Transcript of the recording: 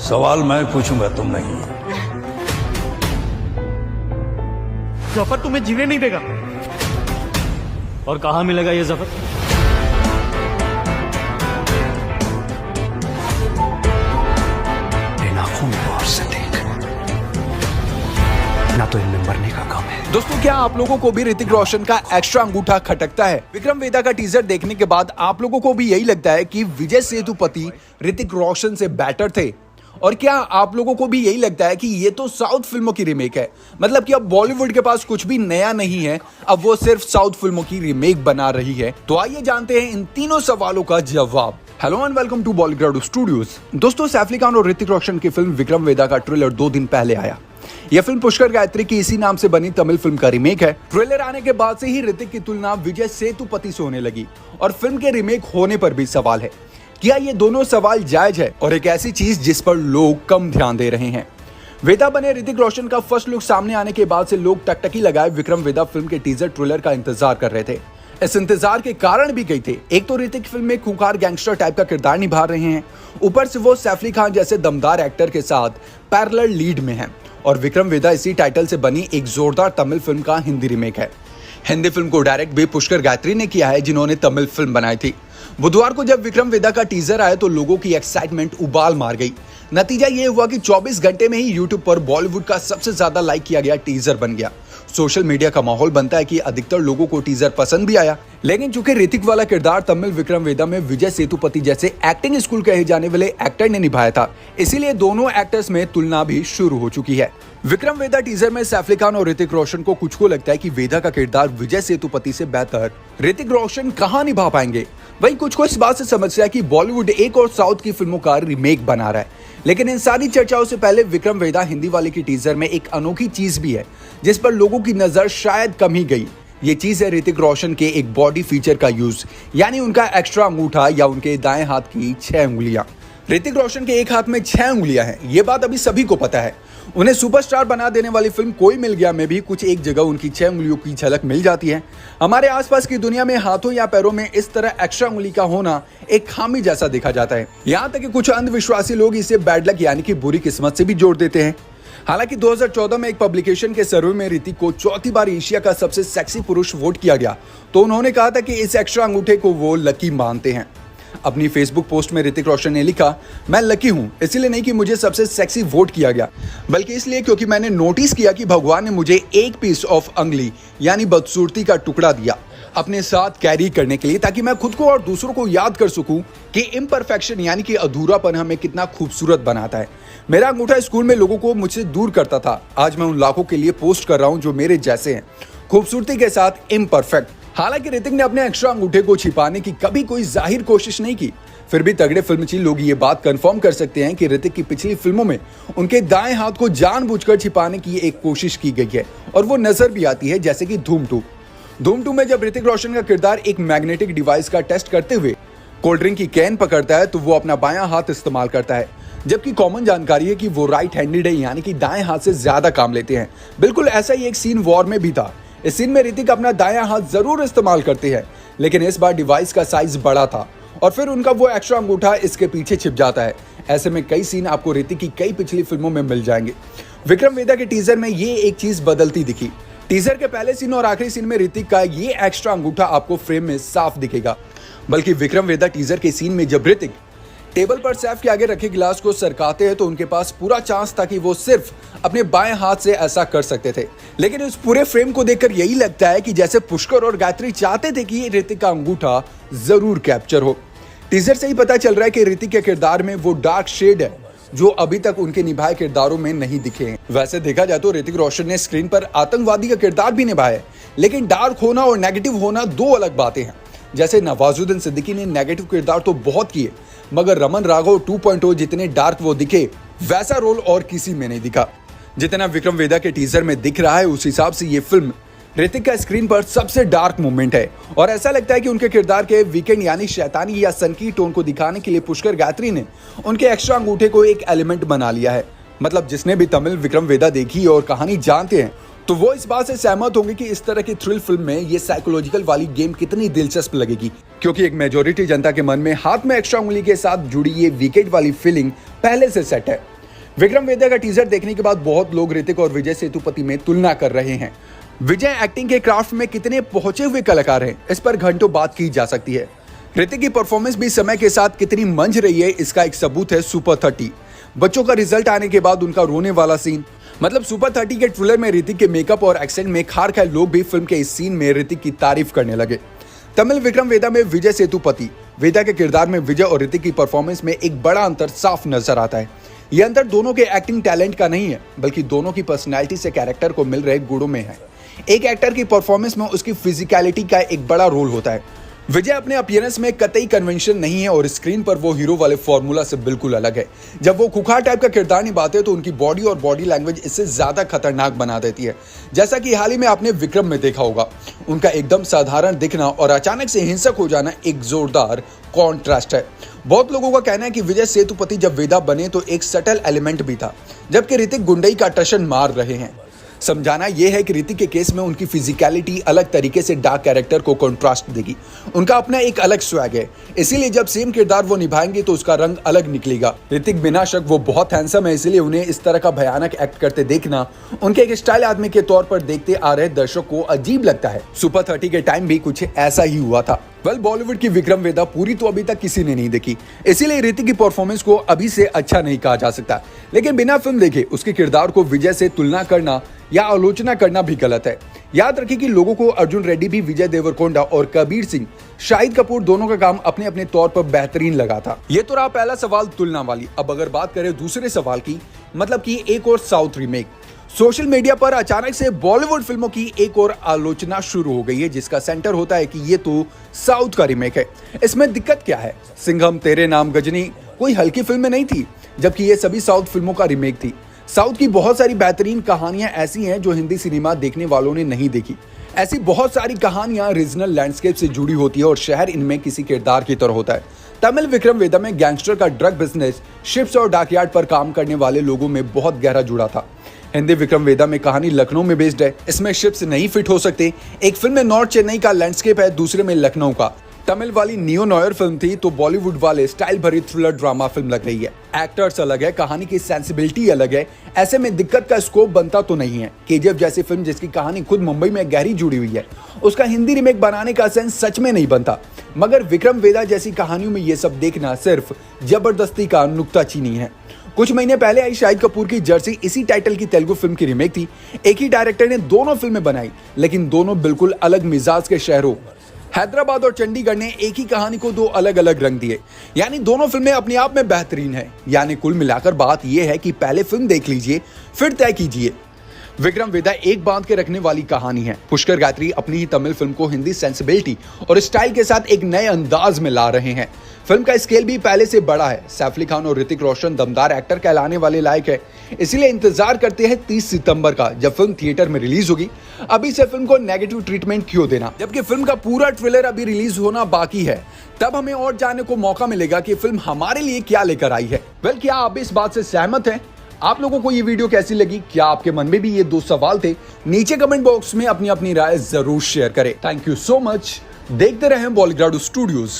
सवाल मैं पूछूंगा, तुम नहीं। जफर तुम्हें जीने नहीं देगा। और कहां मिलेगा ये जफर? इन आंखों में गौर से देख, ना तो इनमें मरने का गम है। दोस्तों, क्या आप लोगों को भी ऋतिक रोशन का एक्स्ट्रा अंगूठा खटकता है? विक्रम वेदा का टीजर देखने के बाद आप लोगों को भी यही लगता है कि विजय सेतुपति ऋतिक रोशन से बेटर थे? और क्या आप लोगों को भी यही लगता है कि ये तो साउथ फिल्मों की रीमेक है? मतलब कि अब बॉलीवुड के पास कुछ भी नया नहीं है, अब वो सिर्फ साउथ फिल्मों की रीमेक बना रही है। तो आइए जानते हैं इन तीनों सवालों का जवाब। Hello and welcome to Bollywood studios. दोस्तों, सैफ अली खान और ऋतिक रोशन की फिल्म विक्रम वेदा का ट्रेलर 2 दिन पहले आया। यह फिल्म पुष्कर गायत्री की इसी नाम से बनी तमिल फिल्म का रीमेक है। ट्रेलर आने के बाद से ही ऋतिक की तुलना विजय सेतुपति से होने लगी और फिल्म के रीमेक होने पर भी सवाल है। क्या ये दोनों सवाल जायज है और एक ऐसी चीज जिस पर लोग कम ध्यान दे रहे हैं? वेदा बने ऋतिक रोशन का फर्स्ट लुक सामने आने के बाद से लोग टकटकी लगाए विक्रम वेदा फिल्म के टीजर ट्रेलर का इंतजार कर रहे थे। इस इंतजार के कारण भी कई थे। एक तो ऋतिक फिल्म में खूंखार गैंगस्टर टाइप का किरदार निभा रहे हैं, ऊपर से वो सैफ अली खान जैसे दमदार एक्टर के साथ पैरेलल लीड में हैं। और विक्रम वेदा इसी टाइटल से बनी एक जोरदार तमिल फिल्म का हिंदी रीमेक है। हिंदी फिल्म को डायरेक्ट भी पुष्कर गायत्री ने किया है, जिन्होंने तमिल फिल्म बनाई थी। बुधवार को जब विक्रम वेदा का टीजर आया तो लोगों की एक्साइटमेंट उबाल मार गई। नतीजा ये हुआ कि 24 घंटे में ही यूट्यूब पर बॉलीवुड का सबसे ज्यादा लाइक किया गया टीजर बन गया। सोशल मीडिया का माहौल बनता है कि अधिकतर लोगों को टीजर पसंद भी आया। लेकिन चूंकि ऋतिक वाला किरदार तमिल विक्रम वेदा में विजय सेतुपति जैसे एक्टिंग स्कूल कहे जाने वाले एक्टर ने निभाया था, इसीलिए दोनों एक्टर्स में तुलना भी शुरू हो चुकी है। विक्रम वेदा टीजर में सैफ अली खान और ऋतिक रोशन को कुछ को लगता है कि वेदा का किरदार विजय सेतुपति से बेहतर ऋतिक रोशन कहां निभा पाएंगे। वहीं कुछ को इस बात से समस्या है कि बॉलीवुड एक और साउथ की फिल्मों का रीमेक बना रहा है। लेकिन इन सारी चर्चाओं से पहले विक्रम वेदा हिंदी वाले की टीजर में एक अनोखी चीज भी है जिस पर लोगों की नजर शायद कम ही गई। ये चीज है ऋतिक रोशन के एक बॉडी फीचर का यूज, यानी उनका एक्स्ट्रा अंगूठा या उनके दाएं हाथ की 6 उंगलियां। ऋतिक रोशन के एक हाथ में 6 उंगलियां हैं, ये बात अभी सभी को पता है। उन्हें सुपरस्टार बना देने वाली फिल्म कोई मिल गया में भी कुछ एक जगह उनकी 6 उंगलियों की झलक मिल जाती है। हमारे आसपास की दुनिया में हाथों या पैरों में इस तरह एक्स्ट्रा उंगली का होना एक खामी जैसा देखा जाता है। यहाँ तक कि कुछ अंधविश्वासी लोग इसे बैड लक यानी कि बुरी किस्मत से भी जोड़ देते हैं। हालांकि 2014 में एक पब्लिकेशन के सर्वे में ऋतिक को चौथी बार एशिया का सबसे सेक्सी पुरुष वोट किया गया, तो उन्होंने कहा था कि इस एक्स्ट्रा अंगूठे को वो लकी मानते हैं। अपनी फेसबुक पोस्ट में ऋतिक रोशन ने लिखा, मैं लकी हूं, इसलिए नहीं कि मुझे सबसे सेक्सी वोट किया गया, बल्कि इसलिए क्योंकि मैंने नोटिस किया कि भगवान ने मुझे एक पीस ऑफ अंगली यानी बदसूरती का टुकड़ा दिया अपने साथ कैरी करने के लिए, ताकि मैं खुद को और दूसरों को याद कर सकूं कि इम्परफेक्शन यानी कि अधूरापन हमें कितना खूबसूरत बनाता है। मेरा अंगूठा स्कूल में लोगों को मुझसे दूर करता था, आज मैं उन लाखों के लिए पोस्ट कर रहा हूं जो मेरे जैसे हैं, खूबसूरती के साथ इम्परफेक्ट। हालांकि ऋतिक ने अपने एक्स्ट्रा अंगूठे को छिपाने की कभी कोई जाहिर कोशिश नहीं की, फिर भी तगड़े फिल्मची लोग ये बात कंफर्म कर सकते हैं कि ऋतिक की पिछली फिल्मों में उनके दाएं हाथ को जानबूझकर छिपाने की एक कोशिश की गई है और वो नजर भी आती है, जैसे कि धूम 2 में जब ऋतिक रोशन का किरदार एक मैग्नेटिक डिवाइस का टेस्ट करते हुए कोल्ड ड्रिंक की कैन पकड़ता है तो वो अपना बायां हाथ इस्तेमाल करता है, जबकि कॉमन जानकारी है कि वो राइट हैंडेड है, यानी कि दाएं हाथ से ज्यादा काम लेते हैं। बिल्कुल ऐसा ही एक सीन वॉर में भी था। इस सीन में ऋतिक अपना दायां हाथ जरूर इस्तेमाल करते हैं, लेकिन इस बार डिवाइस का साइज बड़ा था और फिर उनका वो एक्स्ट्रा अंगूठा इसके पीछे छिप जाता है। ऐसे में कई सीन आपको ऋतिक की कई पिछली फिल्मों में मिल जाएंगे। विक्रम वेदा के टीजर में ये एक चीज बदलती दिखी। टीजर के पहले सीन और आखिरी सीन में ऋतिक का ये एक्स्ट्रा अंगूठा आपको फ्रेम में साफ दिखेगा, बल्कि विक्रम वेदा टीजर के सीन में जब ऋतिक टेबल पर सैफ के आगे रखे गिलास को सरकाते हैं तो उनके पास पूरा चांस था कि वो सिर्फ अपने बाएं हाथ से ऐसा कर सकते थे। लेकिन इस पूरे फ्रेम को देखकर यही लगता है कि जैसे पुष्कर और गायत्री चाहते थे कि ऋतिक का अंगूठा जरूर कैप्चर हो। टीजर से ही पता चल रहा है कि ऋतिक के किरदार में वो डार्क शेड है जो अभी तक उनके निभाए किरदारों में नहीं दिखे हैं। वैसे देखा जाए तो ऋतिक रोशन ने स्क्रीन पर आतंकवादी का किरदार भी निभाया है, लेकिन डार्क होना और नेगेटिव होना 2 अलग बातें हैं। जैसे नवाजुद्दीन सिद्दीकी ने नेगेटिव किरदार तो बहुत किए, मगर रमन राघव 2.0 जितने डार्क वो दिखे वैसा रोल और किसी में नहीं दिखा। जितना विक्रम वेदा के टीजर में दिख रहा है उस हिसाब से ये फिल्म ऋतिक का स्क्रीन पर सबसे डार्क मोमेंट है और ऐसा लगता है कि उनके किरदार के वीकेंड यानी शैतानी या सनकी टोन को दिखाने के लिए पुष्कर गायत्री ने उनके एक्स्ट्रा अंगूठे को एक एलिमेंट बना लिया है। मतलब जिसने भी तमिल विक्रम वेदा देखी और कहानी जानते हैं तो वो इस बात से सहमत होंगे कि इस तरह की थ्रिल फिल्म में ये साइकोलॉजिकल वाली गेम कितनी दिलचस्प लगेगी, क्योंकि एक मेजॉरिटी जनता के मन में हाथ में एक्स्ट्रा उंगली के साथ जुड़ी ये विकेट वाली फीलिंग पहले से सेट है। विक्रम वेदा का टीजर देखने के बाद बहुत लोग ऋतिक और विजय सेतुपति में तुलना कर रहे हैं। विजय एक्टिंग के क्राफ्ट में कितने पहुंचे हुए कलाकार हैं, इस पर घंटों बात की जा सकती है। ऋतिक की परफॉर्मेंस भी समय के साथ कितनी मंझ रही है, इसका एक सबूत है सुपर 30। बच्चों का रिजल्ट आने के बाद उनका रोने वाला सीन, मतलब सुपर 30 के ट्रेलर में ऋतिक के मेकअप और एक्सेंट में खार खाए लोग भी फिल्म के इस सीन में ऋतिक की तारीफ करने लगे। तमिल विक्रम वेदा में विजय सेतुपति, वेदा के किरदार में विजय और ऋतिक की परफॉर्मेंस में एक बड़ा अंतर साफ नजर आता है। यह अंतर दोनों के एक्टिंग टैलेंट का नहीं है, बल्कि दोनों की पर्सनैलिटी से कैरेक्टर को मिल रहे गुणों में है। एक एक्टर की परफॉर्मेंस में उसकी फिजिकलिटी का एक बड़ा रोल होता है। विजय अपने अपीयरेंस में कतई कन्वेंशन नहीं है और स्क्रीन पर वो हीरो वाले फॉर्मूला से बिल्कुल अलग है। जब वो खुखार टाइप का किरदार निभाते हैं तो उनकी बॉडी और बॉडी लैंग्वेज इससे ज्यादा खतरनाक बना देती है। जैसा कि हाल ही में आपने विक्रम में देखा होगा, उनका एकदम साधारण दिखना और अचानक से हिंसक हो जाना एक जोरदार कॉन्ट्रास्ट है। बहुत लोगों का कहना है कि विजय सेतुपति जब वेदा बने तो एक सटल एलिमेंट भी था, जबकि ऋतिक गुंडई का टशन मार रहे हैं। समझाना यह है कि ऋतिक के केस में उनकी फिजिकलिटी अलग तरीके से डार्क कैरेक्टर को कंट्रास्ट देगी। उनका अपना एक अलग स्वैग है, इसीलिए जब सेम किरदार वो निभाएंगे तो उसका रंग अलग निकलेगा। ऋतिक बिना शक वो बहुत हैंडसम है, इसीलिए उन्हें इस तरह का भयानक एक्ट करते देखना उनके एक स्टाइल आदमी के तौर पर देखते आ रहे दर्शक को अजीब लगता है। सुपर 30 के टाइम भी कुछ ऐसा ही हुआ था। बॉलीवुड की विक्रम वेदा पूरी तो अभी तक किसी ने नहीं देखी, इसीलिए ऋतिक की परफॉर्मेंस को अभी से अच्छा नहीं कहा जा सकता। लेकिन बिना फिल्म देखे उसके किरदार को विजय से तुलना करना या आलोचना करना भी गलत है। याद रखिए कि लोगों को अर्जुन रेड्डी भी विजय देवरकोंडा और कबीर सिंह, शाहिद कपूर दोनों का काम अपने अपने तौर पर बेहतरीन लगा था। ये तो रहा पहला सवाल तुलना वाली। अब अगर बात करें दूसरे सवाल की, मतलब कि एक और साउथ रीमेक। सोशल मीडिया पर अचानक से बॉलीवुड फिल्मों की एक और आलोचना शुरू हो गई है, जिसका सेंटर होता है कि ये तो साउथ का रीमेक है, इसमें दिक्कत क्या है। सिंघम, तेरे नाम, गजनी कोई हल्की फिल्में नहीं थी, जबकि ये सभी साउथ फिल्मों का रीमेक थी। साउथ की बहुत सारी बेहतरीन कहानियां ऐसी हैं जो हिंदी सिनेमा देखने वालों ने नहीं देखी। ऐसी बहुत सारी कहानियां रीजनल लैंडस्केप से जुड़ी होती है और शहर इनमें किसी किरदार की तरह होता है। तमिल विक्रम वेदा में गैंगस्टर का ड्रग बिजनेस, शिप्स और डाकयार्ड पर काम करने वाले लोगों में बहुत गहरा जुड़ा था। हिंदी विक्रम वेदा में कहानी लखनऊ में बेस्ड है, इसमें शिप्स नहीं फिट हो सकते। एक फिल्म में नॉर्थ चेन्नई का लैंडस्केप है, दूसरे में लखनऊ का। तमिल वाली नियो नॉयर फिल्म थी तो बॉलीवुड वाले स्टाइल भरी थ्रिलर ड्रामा फिल्म लग रही है। एक्टर्स अलग है, कहानी की सेंसिबिलिटी अलग है, ऐसे में दिक्कत का स्कोप बनता तो नहीं है। केजीएफ जैसी फिल्म जिसकी कहानी खुद मुंबई में गहरी जुड़ी हुई है, उसका हिंदी रीमेक बनाने का सेंस सच में नहीं बनता। मगर विक्रम वेदा जैसी कहानियों में ये सब देखना सिर्फ जबरदस्ती का नुक्ताचीनी है। कुछ महीने पहले आई शाहिद कपूर की जर्सी इसी टाइटल की तेलुगु फिल्म की रीमेक थी। एक ही डायरेक्टर ने दोनों फिल्में बनाई, लेकिन दोनों बिल्कुल अलग मिजाज के शहरों हैदराबाद और चंडीगढ़ ने एक ही कहानी को दो अलग अलग रंग दिए। यानी दोनों फिल्में अपने आप में बेहतरीन है। यानी कुल मिलाकर बात यह है कि पहले फिल्म देख लीजिए, फिर तय कीजिए। विक्रम वेदा एक बांध के रखने वाली कहानी है। पुष्कर गायत्री अपनी ही तमिल फिल्म को हिंदी सेंसिबिलिटी और स्टाइल के साथ एक नए अंदाज में ला रहे हैं। फिल्म का स्केल भी पहले से बड़ा है। सैफ अली खान और ऋतिक रोशन दमदार एक्टर कहलाने वाले लायक है, इसीलिए इंतजार करते हैं 30 सितंबर का, जब फिल्म थिएटर में रिलीज होगी। अभी से फिल्म को नेगेटिव ट्रीटमेंट क्यों देना, जबकि फिल्म का पूरा ट्रेलर अभी रिलीज होना बाकी है। तब हमें और जानने को मौका मिलेगा कि फिल्म हमारे लिए क्या लेकर आई है। क्या आप इस बात से सहमत हैं? आप लोगों को ये वीडियो कैसी लगी? क्या आपके मन में भी ये दो सवाल थे? नीचे कमेंट बॉक्स में अपनी अपनी राय जरूर शेयर करें। Thank you so much. देखते रहें बॉलीग्राड स्टूडियोज।